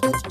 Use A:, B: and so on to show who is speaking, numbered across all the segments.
A: नमस्कार,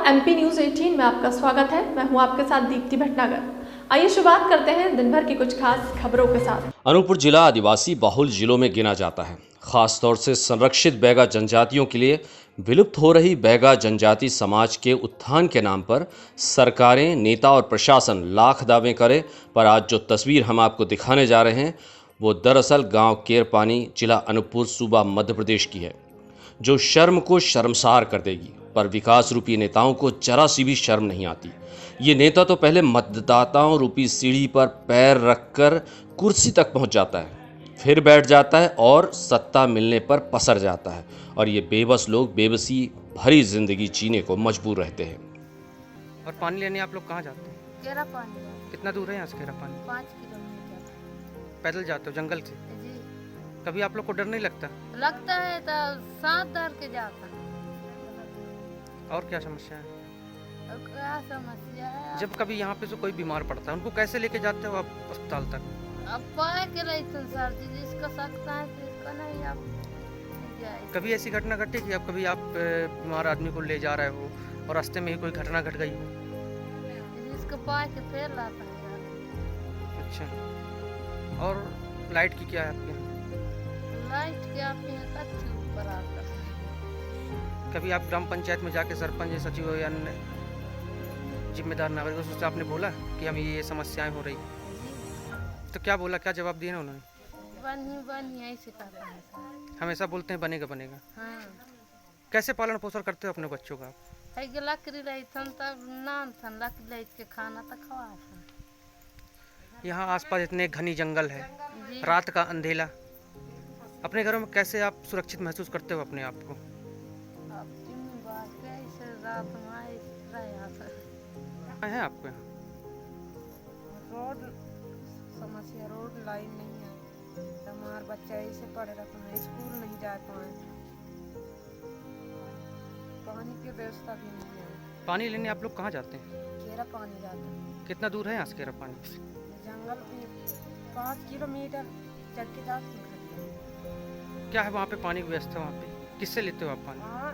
A: MP news 18 में आपका स्वागत है। मैं हूं आपके साथ दीप्ति भटनागर। आइए शुरुआत करते हैं दिन भर की कुछ खास खबरों के साथ।
B: अनूपपुर जिला आदिवासी बहुल जिलों में गिना जाता है। खासतौर से संरक्षित बैगा जनजातियों के लिए विलुप्त हो रही बैगा जनजाति समाज के उत्थान के नाम पर सरकारें, नेता और प्रशासन लाख दावे करे, पर आज जो तस्वीर हम आपको दिखाने जा रहे हैं वो दरअसल गांव केरपानी, जिला अनूपपुर, सूबा मध्य प्रदेश की है, जो शर्म को शर्मसार कर देगी। पर विकास रूपी नेताओं को जरा सी भी शर्म नहीं आती। ये नेता तो पहले मतदाताओं रूपी सीढ़ी पर पैर रखकर कुर्सी तक पहुंच जाता है, फिर बैठ जाता है और सत्ता मिलने पर पसर जाता है, और ये बेबस लोग बेबसी भरी जिंदगी जीने को मजबूर रहते हैं।
C: और पानी लेने आप लोग कहाँ जाते हैं?
D: केरा पानी।
C: कितना दूर है यहाँ से केरा पानी?
D: 5 किलोमीटर।
C: पैदल जाते हो जंगल से?
D: जी।
C: कभी आप लोग को डर नहीं लगता?
D: लगता है तो साथ डर के जाता है।
C: और क्या समस्या है?
D: और क्या समस्या है?
C: जब कभी यहाँ पे से कोई बीमार पड़ता है, उनको कैसे लेके जाते हो आप अस्पताल तक?
D: अब पाए के लिए संसार जी जिसका सकता है जिसका नहीं अब जाए।
C: कभी ऐसी घटना घटी कि कभी आप बीमार आदमी को ले जा रहे हो और रास्ते में ही कोई घटना घट गई हो?
D: जिसको पाए के फिर लाता है यार।
C: अच्छा, और लाइट की क्या है आपके यहाँ?
D: लाइट के आप यहाँ कच्ची ऊपर आता है।
C: कभी आप ग्राम पंचायत में जाके सरपंच, सचिव या जिम्मेदार नागरिकों से आपने बोला कि हम ये समस्याएं हो रही, तो क्या बोला, क्या जवाब दिए ना उन्होंने?
D: बनी ऐसे कहता है।
C: हमेशा बोलते हैं बनेगा बनेगा।
D: हाँ।
C: कैसे पालन पोषण करते हो अपने बच्चों का?
D: है कि लकड़ी रही थन तब नाम थन लकड़ी रही के खाना तो खवा था।
C: यहाँ आसपास इतने घनी जंगल है,
D: जी।
C: रात का अंधेला, अपने घरों में कैसे आप सुरक्षित महसूस करते हो अपने आप को?
D: अब इन बात कैसे रात में रहा था।
C: है आपको यहाँ?
E: रोड समस्या, रोड लाइन नहीं है, हमारे बच्चे ऐसे पढ़े रहते हैं, स्कूल नहीं जा पाए, पानी की व्यवस्था भी नहीं है।
C: पानी लेने आप लोग कहाँ जाते हैं?
E: केरा पानी जाता है।
C: कितना दूर है यहाँ से केरा पानी?
E: जंगल भी 5 किलोमीटर चल के जाते हैं।
C: क्या है वहाँ पे पानी की व्यवस्था? वहाँ पे किससे लेते हो आप पानी?
E: हाँ,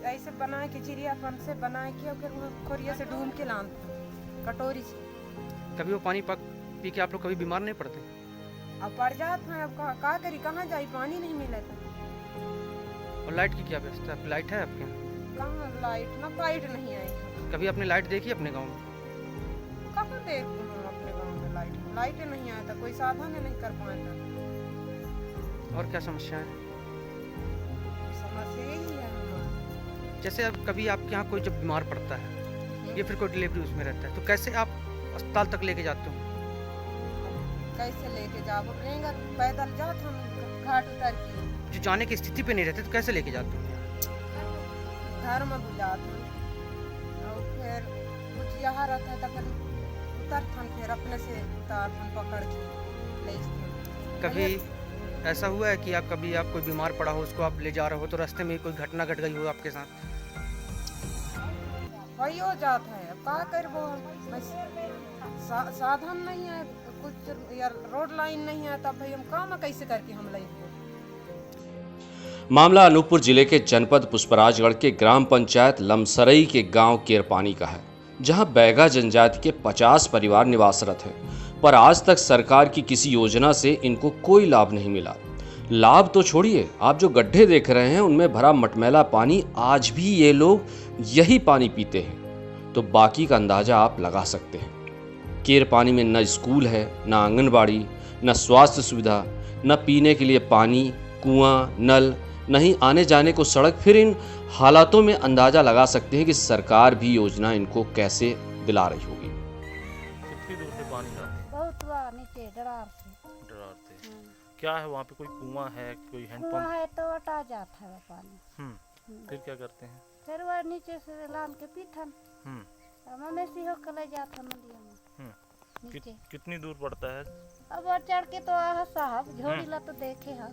E: ऐसे बनाए के चिड़िया फन से बनाए के और फिर खोरिया से ढूंढ के लाते हैं कटोरी से।
C: कभी वो पानी पी के आप लोग कभी बीमार नहीं पड़ते?
E: अब पड़ जाते हैं, अब कहाँ करी, कहाँ जाए, पानी नहीं मिले तो।
C: और लाइट की क्या व्यवस्था है? लाइट है आपके यहाँ?
E: कहाँ लाइट, ना लाइट नहीं आई।
C: कभी आपने लाइट देखी अपने गाँव में?
E: कहाँ देखते हैं अपने गाँव में लाइट नहीं आया था, कोई साधन नहीं कर पाए था।
C: और क्या समस्या है?
E: समस्या यही है हमारी।
C: जैसे अब कभी आपके यहाँ कोई जब बीमार पड़ता है या फिर कोई डिलीवरी उसमें रहता है, तो कैसे आप अस्पताल तक लेके जाते हो?
E: कैसे लेके जाओ, रहेगा पैदल जाते हम घाट उतर के।
C: जो जाने की स्थिति पे नहीं रहते तो कैसे लेके जाते हो?
E: घर में बुलाते हैं और फिर कुछ यहाँ रहता है तो फिर उतरते हम, फिर अपने से उतारते पकड़ के ले जाते।
C: कभी ऐसा हुआ है कि आप कोई बीमार पड़ा हो, उसको आप ले जा रहे हो तो रास्ते में कोई घटना घट गई हो आपके साथ?
E: वही हो जाता है, अब क्या कर वो साधन नहीं है कुछ, या रोड लाइन नहीं है, तब भाई हम काम कैसे करके हम लेंगे।
B: मामला अनूपपुर जिले के जनपद पुष्पराजगढ़ के ग्राम पंचायत लमसरई के गांव केरपानी का है, जहां बैगा जनजाति के 50 परिवार निवासरत हैं, पर आज तक सरकार की किसी योजना से इनको कोई लाभ नहीं मिला। लाभ तो छोड़िए, आप जो गड्ढे देख रहे हैं उनमें भरा मटमैला पानी आज भी ये लोग यही पानी पीते हैं, तो बाकी का अंदाजा आप लगा सकते हैं। केरपानी में न स्कूल है, न आंगनबाड़ी, न स्वास्थ्य सुविधा, न पीने के लिए पानी, कुआं, नल, नहीं आने जाने को सड़क। फिर इन हालातों में अंदाजा लगा सकते हैं कि सरकार भी योजना इनको कैसे दिला रही होगी।
F: कितनी दूर से पानी आता है?
D: बहुत बार नीचे डरार से।
F: डरार से। क्या है वहाँ पे? कोई कुआं है, कोई हैंडपंप?
D: कुआं है तो हटा जाता है पानी।
F: फिर क्या करते हैं?
D: फिर वह नीचे से लान के पीथन।
F: हम्म
D: ममेसी हो के ले जाता नदिया में। नीचे।
F: कितनी दूर पड़ता है?
D: अब और चढ़ के तो आह साहब झोड़ी ला तो देखे हा।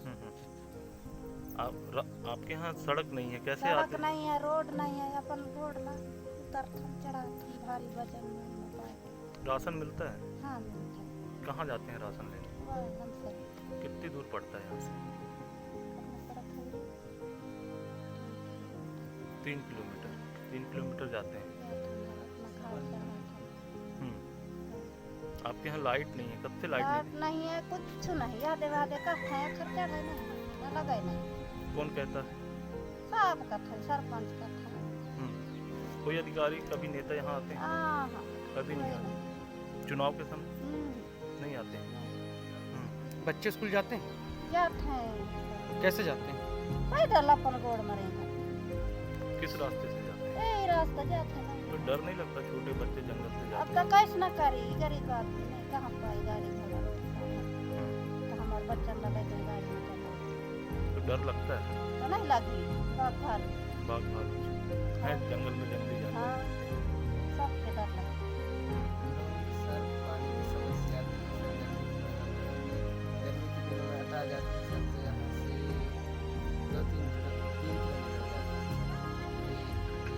F: आपके यहाँ सड़क नहीं है, कैसे
D: सड़क
F: आते?
D: नहीं है, रोड नहीं है, अपन रोड ला उतर चढ़ा भारी वजन में पाए।
F: राशन मिलता है?
D: हाँ मिलता है।
F: कहाँ जाते हैं राशन लेने? कितनी दूर पड़ता है यहाँ से? 3 किलोमीटर। 3 किलोमीटर जाते हैं। आपके यहाँ लाइट नहीं है, कब से लाइट
D: नहीं है? कुछ नहीं, याद वादे का है, खर्चा नहीं लगा नहीं।
F: कौन कहता है?
D: सब का था, सरपंच का था।
F: कोई अधिकारी, कभी नेता यहाँ आते हैं? कभी नहीं आते। चुनाव के समय नहीं आते हैं।
C: बच्चे स्कूल जाते हैं?
D: जाते हैं।
C: कैसे जाते हैं?
D: पैदल अपन रोड मरेगा।
F: किस रास्ते से जाते हैं?
D: यही रास्ता जाते हैं।
F: तो डर नहीं लगता? छोटे बच्चे जंगल से
D: अब
F: जाते
D: तो कैसे न करी, गरीब आदमी नहीं, कहाँ पाई गाड़ी घोड़ा रोड तो हमारे बच्चा न लेके गाड़ी में चला।
F: तो डर लगता है?
D: तो नहीं लगी बाग भालू
F: है जंगल में जंगली जानवर।
D: हाँ सबके डर लगता।
G: सर पानी की समस्या थी, गर्मी के दिनों में हटा जाती है सर, तो यहाँ से 2-3 किलोमीटर जाती है।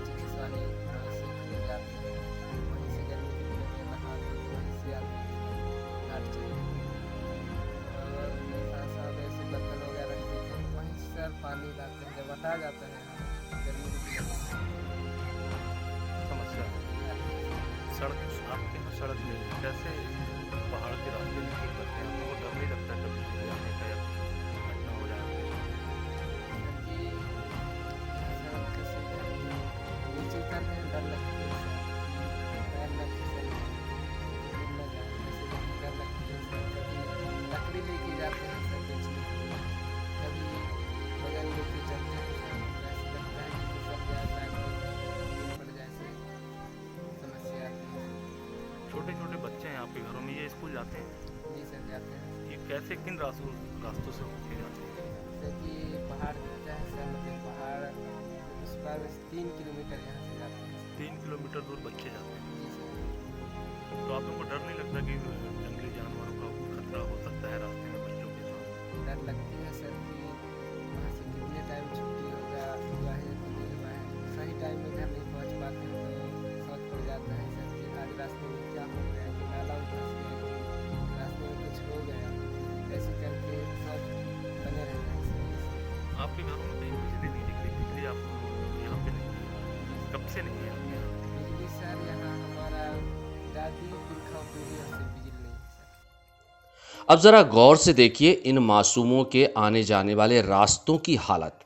G: चिकित्सालय वहीं से खुले जाते हैं, वहीं से गर्मी के दिनों में नहा तो वहीं से आते हैं घाट चले। और साथ साथ ऐसे बर्तन वगैरह रख देते हैं, वहीं से सर पानी लाते हैं, जब हटा जाता है गर्मी के दिनों में
F: समस्या है। सड़क, आपके यहाँ सड़क नहीं है, कैसे पहाड़ के रास्ते निकल करते हैं? आपको डर नहीं लगता कभी जाने का या घटना हो जाए?
G: नीचे उतरते हैं डर लगती है, पैर लगते हैं, गिर न जाए ऐसे डर लगती है सर। कभी लकड़ी लेके जाते हैं सर बेचने के लिए, कभी बगल लेके चलते हैं सर, ऐसे लगता है कि सब जाए बैग पड़ जाए से समस्या आती है।
F: छोटे छोटे बच्चे हैं आपके घरों में, ये स्कूल जाते हैं?
G: जी सर जाते हैं।
F: ये कैसे, किन रास्तों से होके जाते हैं?
G: जैसे कि पहाड़ दिखता है सर, मतलब पहाड़ उस पार 3 किलोमीटर यहाँ से जाते हैं।
F: 3 किलोमीटर दूर बच्चे जाते हैं।
G: जी सर।
F: तो आप लोगों को डर नहीं लगता कि जंगली जानवरों का खतरा हो सकता है रास्ते में बच्चों के साथ?
G: डर लगती है सर कि वहाँ से कितने टाइम छुट्टी होगा, हुआ है कि नहीं हुआ है, सही टाइम में घर नहीं पहुँच पाते हैं तो सोच पड़ जाता है सर कि आज रास्ते में क्या हो गया, कि नाला में फंस गया, कि रास्ते में कुछ हो गया, ऐसे करके सोच बने रहते हैं सर।
F: आपके घरों में कहीं बिजली नहीं दिख रही? बिजली आप यहाँ पे नहीं है, कब से नहीं है आपके यहाँ?
G: बिजली सर यहाँ हमारा दादी पुरखा पीढ़ियों से बिजली नहीं है सर।
B: अब ज़रा गौर से देखिए इन मासूमों के आने जाने वाले रास्तों की हालत।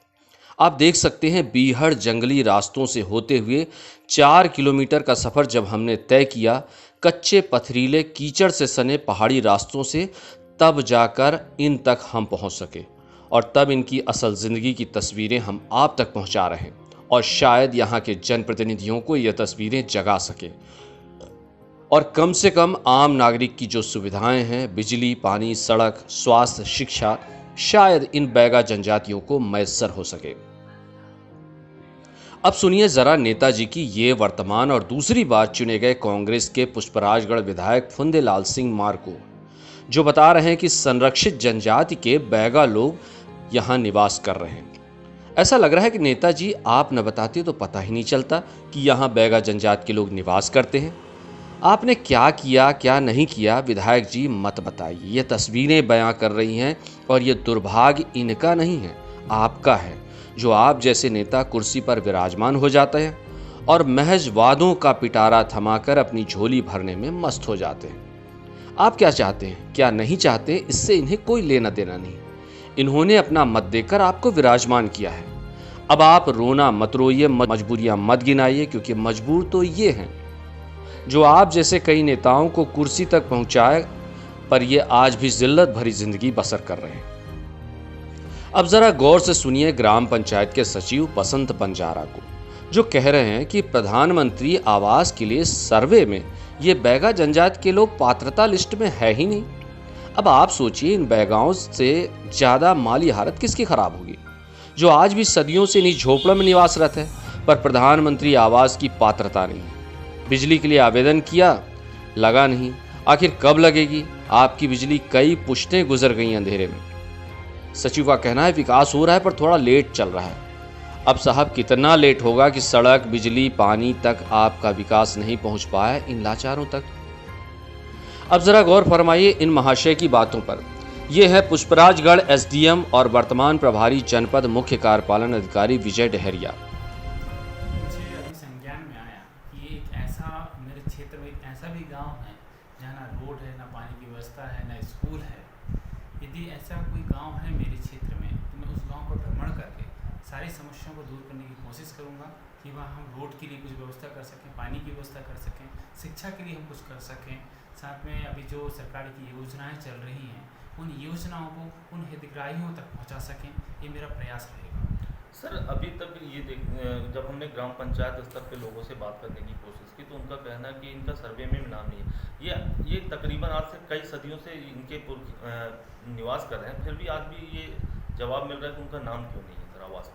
B: आप देख सकते हैं बीहड़ जंगली रास्तों से होते हुए 4 किलोमीटर का सफ़र जब हमने तय किया कच्चे पथरीले कीचड़ से सने पहाड़ी रास्तों से, तब जाकर इन तक हम पहुंच सके और तब इनकी असल ज़िंदगी की तस्वीरें हम आप तक पहुंचा रहे हैं और शायद यहाँ के जनप्रतिनिधियों को ये तस्वीरें जगा सके और कम से कम आम नागरिक की जो सुविधाएं हैं, बिजली, पानी, सड़क, स्वास्थ्य, शिक्षा, शायद इन बैगा जनजातियों को मैसर हो सके। अब सुनिए जरा नेताजी की ये वर्तमान और दूसरी बार चुने गए कांग्रेस के पुष्पराजगढ़ विधायक फुंदेलाल सिंह मार्को, जो बता रहे हैं कि संरक्षित जनजाति के बैगा लोग यहाँ निवास कर रहे हैं। ऐसा लग रहा है कि नेताजी आप न बताते तो पता ही नहीं चलता कि यहाँ बैगा जनजाति के लोग निवास करते हैं। आपने क्या किया क्या नहीं किया विधायक जी मत बताइए, ये तस्वीरें बयां कर रही हैं और ये दुर्भाग्य इनका नहीं है, आपका है, जो आप जैसे नेता कुर्सी पर विराजमान हो जाते हैं और महज वादों का पिटारा थमाकर अपनी झोली भरने में मस्त हो जाते हैं। आप क्या चाहते हैं क्या नहीं चाहते, इससे इन्हें कोई लेना देना नहीं। इन्होंने अपना मत देकर आपको विराजमान किया है। अब आप रोना मत रोइए, मजबूरियां मत गिनाइए, क्योंकि मजबूर तो ये हैं जो आप जैसे कई नेताओं को कुर्सी तक पहुंचाए, पर ये आज भी जिल्लत भरी जिंदगी बसर कर रहे हैं। अब जरा गौर से सुनिए ग्राम पंचायत के सचिव बसंत बंजारा को, जो कह रहे हैं कि प्रधानमंत्री आवास के लिए सर्वे में ये बैगा जनजाति के लोग पात्रता लिस्ट में है ही नहीं। अब आप सोचिए इन बैगाओं से ज्यादा माली हालत किसकी खराब होगी, जो आज भी सदियों से इन्हीं झोपड़ों में निवासरत है, पर प्रधानमंत्री आवास की पात्रता नहीं। बिजली के लिए आवेदन किया, लगा नहीं, आखिर कब लगेगी? आपकी बिजली कई पुश्तें गुजर गई अंधेरे में। सचिव का कहना है विकास हो रहा है पर थोड़ा लेट चल रहा है। अब साहब कितना लेट होगा कि सड़क, बिजली, पानी तक आपका विकास नहीं पहुंच पाया इन लाचारों तक। अब जरा गौर फरमाइए इन महाशय की बातों पर। ये है पुष्पराजगढ़ एसडीएम और वर्तमान प्रभारी जनपद मुख्य कार्यपालन अधिकारी विजय डहरिया।
H: मुझे अभी संज्ञान में आया कि एक ऐसा मेरे क्षेत्र में एक ऐसा भी गांव है जहाँ ना रोड है, ना पानी की व्यवस्था है, ना स्कूल है। यदि ऐसा कोई गांव है मेरे क्षेत्र में तो मैं उस गांव का भ्रमण करके सारी समस्याओं को दूर करने की कोशिश करूंगा कि वहाँ हम रोड के लिए कुछ व्यवस्था कर सकें, पानी की व्यवस्था कर सकें, शिक्षा के लिए हम कुछ कर सकें। साथ में अभी जो सरकार की योजनाएं चल रही हैं उन योजनाओं को उन हितग्राहियों तक पहुंचा सकें, ये मेरा प्रयास रहेगा।
F: सर अभी तक जब हमने ग्राम पंचायत स्तर पे लोगों से बात करने की कोशिश की तो उनका कहना है कि इनका सर्वे में भी नाम नहीं है। ये तकरीबन आज से कई सदियों से इनके निवास कर रहे हैं, फिर भी आज भी ये जवाब मिल रहा है कि उनका नाम क्यों नहीं है सर आवास।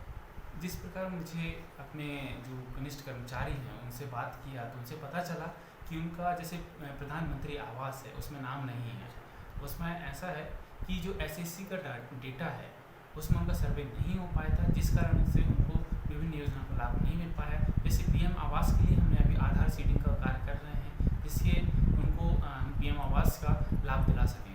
H: जिस प्रकार मुझे अपने जो कनिष्ठ कर्मचारी हैं उनसे बात किया तो उनसे पता चला कि उनका जैसे प्रधानमंत्री आवास है उसमें नाम नहीं है। उसमें ऐसा है कि जो एसएससी का डेटा है उसमें उनका सर्वे नहीं हो पाया था, जिस कारण से उनको विभिन्न योजनाओं का लाभ नहीं मिल पाया। जैसे पीएम आवास के लिए हमने अभी आधार सीडिंग का कार्य कर रहे हैं, जिससे उनको पीएम आवास का लाभ दिला सकेंगे।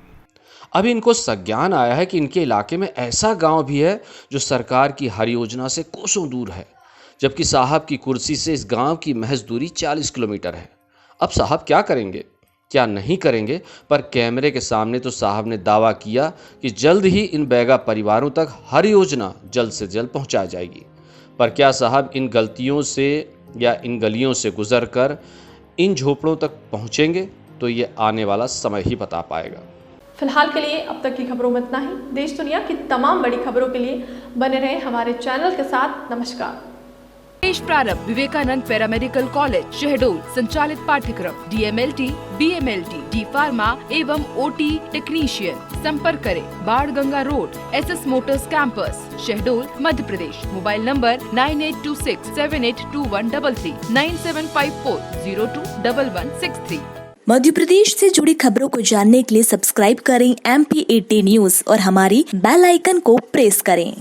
B: अभी इनको संज्ञान आया है कि इनके इलाके में ऐसा गांव भी है जो सरकार की हर योजना से कोसों दूर है, जबकि साहब की कुर्सी से इस गांव की महज दूरी 40 किलोमीटर है। अब साहब क्या करेंगे, क्या नहीं करेंगे, पर कैमरे के सामने तो साहब ने दावा किया कि जल्द ही इन बैगा परिवारों तक हर योजना जल्द से जल्द पहुंचाई जाएगी। पर क्या साहब इन गलतियों से या इन गलियों से गुजरकर इन झोपड़ों तक पहुंचेंगे, तो ये आने वाला समय ही बता पाएगा।
A: फिलहाल के लिए अब तक की खबरों में इतना ही। देश दुनिया की तमाम बड़ी खबरों के लिए बने रहें हमारे चैनल के साथ। नमस्कार।
I: देश प्रारंभ विवेकानंद पैरामेडिकल कॉलेज शहडोल संचालित पाठ्यक्रम DMLT, BMLT, D फार्मा एवं OT टेक्नीशियन। संपर्क करें Banganga road SS motors campus Shahdol Madhya Pradesh. Mobile number 9826782133 9754021163।
J: Madhya Pradesh से जुड़ी खबरों को जानने के लिए सब्सक्राइब करें MP18 न्यूज और हमारी बेल आइकन को प्रेस करें।